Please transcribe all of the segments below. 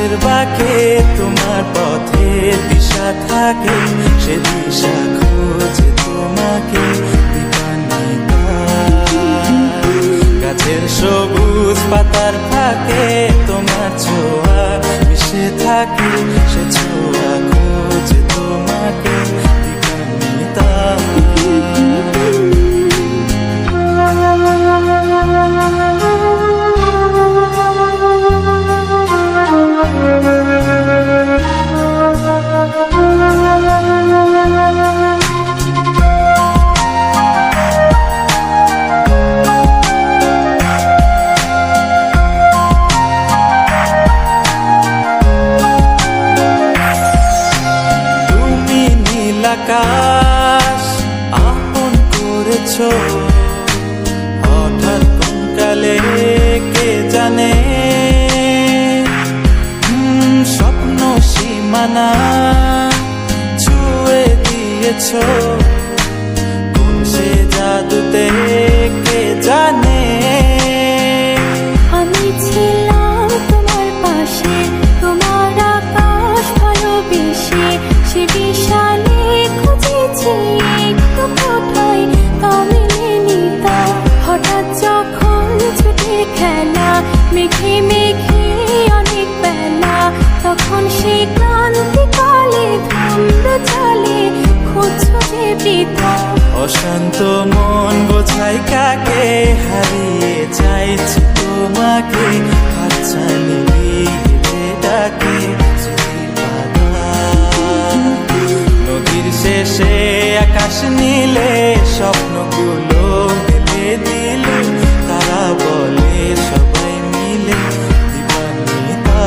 পথের বাঁকে তোমার পথের দিশা থাকে, সে দিশা খোঁজে তোমাকে দীপান্বিতা। গাছের সবুজ পাতার ফাঁকে তোমার ছোঁয়া মিশে থাকে, সে ছোঁয়া খোঁজে তোমাকে দীপান্বিতা। আকাশ আপন করেছ হঠাৎ কোন কালে কে জানে, স্বপ্ন সীমানা ছুঁয়ে দিয়েছ কোন সে জাদুতে কে জানে। আমি ছিলাম তোমার পাশে, তোমার আকাশ ভালোবেসে, সে বিশালে হঠাৎ যখন ছুটে খেলা মেঘে মেঘে অনেক বেলা, তখন সে ক্লান্তিকালে ধুম্র চলে খুঁজছো যে বৃথা। অশান্ত মন বোঝাই কাকে হারিয়ে চাইছি তোমাকে, হাতছানি দিয়ে ডাকে নদীর শেষে আকাশ নীলে স্বপ্নগুলো মেলে দিল, তারা বলে সবাই মিলে দীপান্বিতা।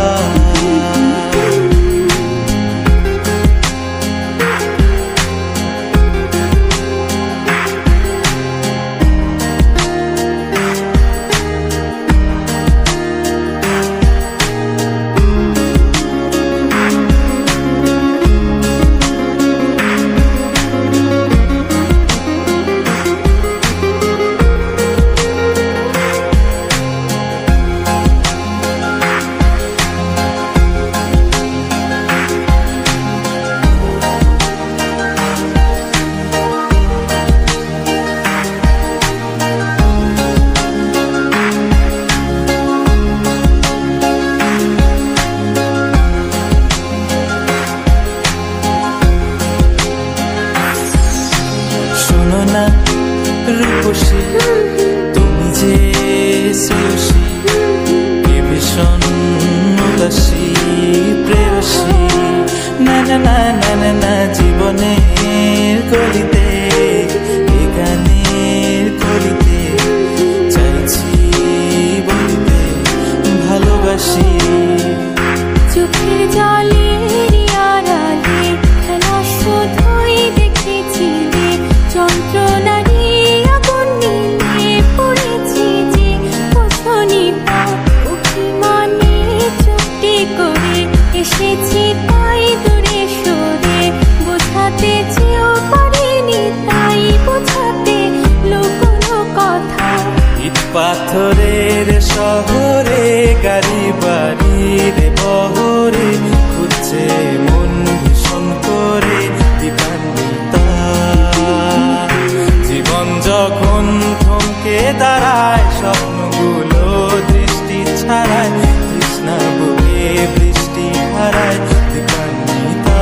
রূপসী তুমি যে শ্রেয়সী, কে ভীষণ উদাসী প্রেয়সী। না না না না না না জীবনের গলিতে এ গানের কলিতে চাইছি বলিতে ভালোবাসি। চোখের জলের আড়ালে খেলা শুধুই দেখেছি রে, যন্ত্রণার আগুন নিয়ে পড়েছি যে বোঝনি তা। অভিমানে চুপটি করে এসেছি তাই দূরে সরে, বোঝাতে চেয়েও পারিনি তাই বোঝাতে লুকোনো কথা। ইট পাথরের শহরে গাড়ি বাড়ির বহরে খুঁজছে মন ভীষণ করে দীপান্বিতা। জীবন যখন থমকে দাঁড়ায় স্বপ্নগুলো দৃষ্টি ছাড়ায়, তৃষ্ণা বুকে বৃষ্টি হারায় দীপান্বিতা।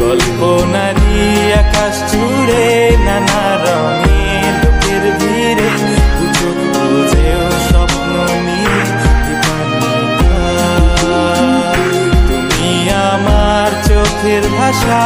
কল্পনারি আকাশ জুড়ে নানা রঙে লোকের ভিড়ে সুযোগ খুঁজেও স্বপ্ন নিয়ে দীপান্বিতা। তুমি আমার চোখের ভাষা